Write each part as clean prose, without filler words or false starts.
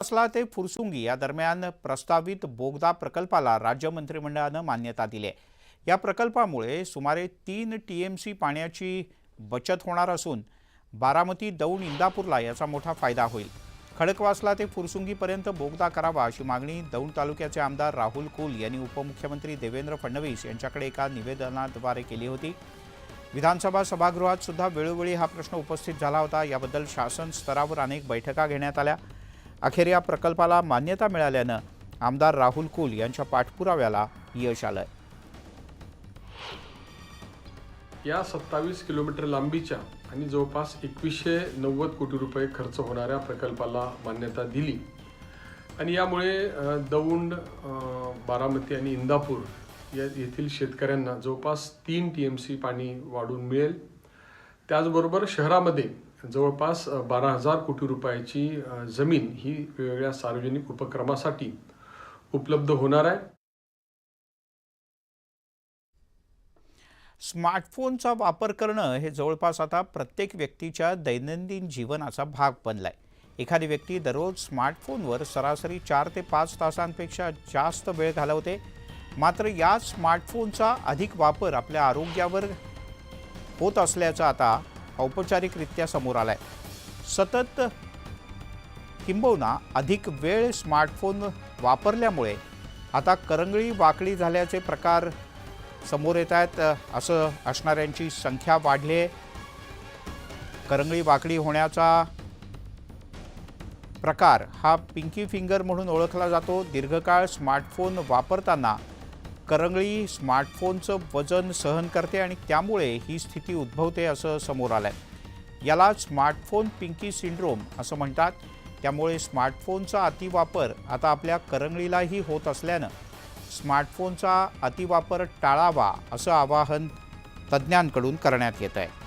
असला ते फुरसुंगी या दरम्यान प्रस्तावित बोगदा प्रकल्पाला राज्य मंत्रिमंडळाने मान्यता दिली आहे। या प्रकल्पामुळे सुमारे 3 टीएमसी पाण्याची बचत होणार असून बारामती दौंड इंदापूरला याचा मोठा फायदा होईल। खडकवासला ते फुरसुंगीपर्यंत बोगदा करावा अशी मागणी दौंड तालुक्याचे आमदार राहुल कुल यांनी उपमुख्यमंत्री देवेंद्र फडणवीस यांच्याकडे एका निवेदनाद्वारे केली होती। विधानसभा सभागृहात सुद्धा वेळोवेळी हा प्रश्न उपस्थित झाला होता। याबद्दल शासन स्तरावर अनेक बैठका घेण्यात आल्या। अखेर या प्रकल्पाला मान्यता मिळाल्याने आमदार राहुल कुल यांच्या पाठपुराव्याला यश आलंय। या 27 किलोमीटर लांबीच्या आणि जवळपास 2190 कोटी रुपये खर्च होणाऱ्या प्रकल्पाला मान्यता दिली आणि यामुळे दौंड, बारामती आणि इंदापूर येथील शेतकऱ्यांना जवळपास 3 टीएमसी पाणी वाढून मिळेल। त्याचबरोबर शहरामध्ये जवळपास 12,000 कोटी रुपयाची जमीन ही वेगवेगळ्या सार्वजनिक उपक्रमासाठी उपलब्ध होणार आहे। स्मार्टफोनचा वापर करणं हे जवळपास आता प्रत्येक व्यक्तीच्या दैनंदिन जीवनाचा भाग बनलाय। एखादी व्यक्ती दररोज स्मार्टफोनवर सरासरी 4 ते 5 तासांपेक्षा जास्त वेळ घालवते। मात्र या स्मार्टफोनचा अधिक वापर आपल्या आरोग्यावर होत असल्याचं आता औपचारिकरित्या समोर आलाय। सतत किंबहुना अधिक वेळ स्मार्टफोन वापरल्यामुळे आता करंगळी वाकडी झाल्याचे प्रकार समोर येत आहेत। असं असणाऱ्यांची संख्या वाढली आहे। करंगळी वाकडी होण्याचा प्रकार हा पिंकी फिंगर म्हणून ओळखला जातो। दीर्घकाळ स्मार्टफोन वापरताना करंगळी स्मार्टफोनचं वजन सहन करते आणि त्यामुळे ही स्थिती उद्भवते असं समोर आलंय। याला स्मार्टफोन पिंकी सिंड्रोम असं म्हणतात। त्यामुळे स्मार्टफोनचा अतिवापर आता आपल्या करंगळीलाही होत असल्यानं स्मार्टफोनचा अतिवापर टाळावा असं आवाहन तज्ज्ञांकडून करण्यात येत आहे।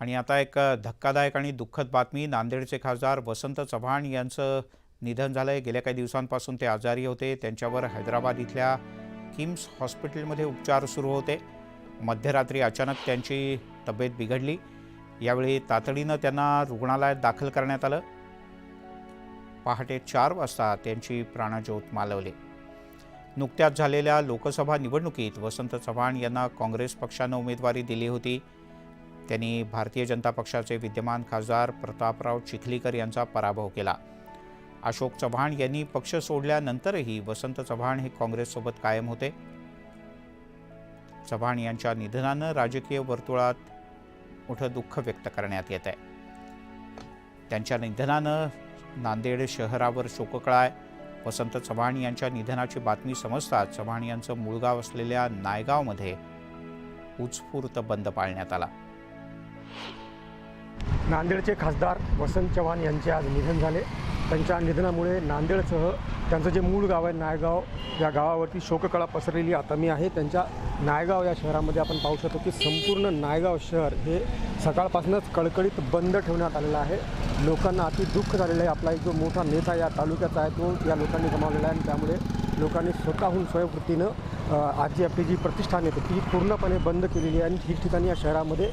आणि आता एक धक्कादायक आणि दुःखद बातमी। नांदेडचे खासदार वसंत चव्हाण यांचं निधन झालंय। गेल्या काही दिवसांपासून ते आजारी होते। त्यांच्यावर हैदराबाद इथल्या किम्स हॉस्पिटलमध्ये उपचार सुरू होते। मध्यरात्री अचानक त्यांची तब्येत बिघडली। यावेळी तातडीनं त्यांना रुग्णालयात दाखल करण्यात आलं। पहाटे 4 वाजता त्यांची प्राणज्योत मालवली। नुकत्याच झालेल्या लोकसभा निवडणुकीत वसंत चव्हाण यांना काँग्रेस पक्षानं उमेदवारी दिली होती। त्यांनी भारतीय जनता पक्षाचे विद्यमान खासदार प्रतापराव चिखलीकर यांचा पराभव केला। अशोक चव्हाण यांनी पक्ष सोडल्यानंतरही वसंत चव्हाण हे काँग्रेससोबत कायम होते। चव्हाण यांच्या निधनानं राजकीय वर्तुळात मोठं दुःख व्यक्त करण्यात येत आहे। त्यांच्या निधनानं नांदेड शहरावर शोककळा आहे। वसंत चव्हाण यांच्या निधनाची बातमी समजताच चव्हाण यांचं मूळ गाव असलेल्या नायगावमध्ये उत्स्फूर्त बंद पाळण्यात आला। नांदेडचे खासदार वसंत चव्हाण यांचे आज निधन झाले। त्यांच्या निधनामुळे नांदेडसह त्यांचं जे मूळ गाव आहे नायगाव या गावावरती शोककळा पसरलेली आता मी आहे। त्यांच्या नायगाव या शहरामध्ये आपण पाहू शकतो की संपूर्ण नायगाव शहर हे सकाळपासूनच कळकळीत बंद ठेवण्यात आलेलं आहे। लोकांना अति दुःख झालेलं आहे। आपला एक जो मोठा नेता या तालुक्याचा आहे तो या लोकांनी गमावलेला आहे आणि त्यामुळे लोकांनी स्वतःहून स्वयंवृत्तीनं आजची आपली जी प्रतिष्ठान आहे ती पूर्णपणे बंद केलेली आहे आणि ठिकठिकाणी या शहरामध्ये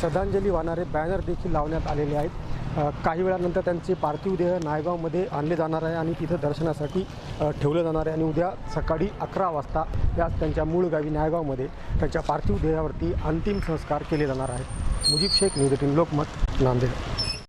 श्रद्धांजली वाहणारे बॅनर देखील लावण्यात आलेले आहेत। काही वेळानंतर त्यांचे पार्थिव देह नायगावमध्ये आणले जाणार आहे आणि तिथं दर्शनासाठी ठेवलं जाणार आहे आणि उद्या सकाळी 11 वाजता याच त्यांच्या मूळ गावी नायगावमध्ये त्यांच्या पार्थिव देहावरती अंतिम संस्कार केले जाणार आहेत। मुजीब शेख, न्यूज 18 लोकमत, नांदेड।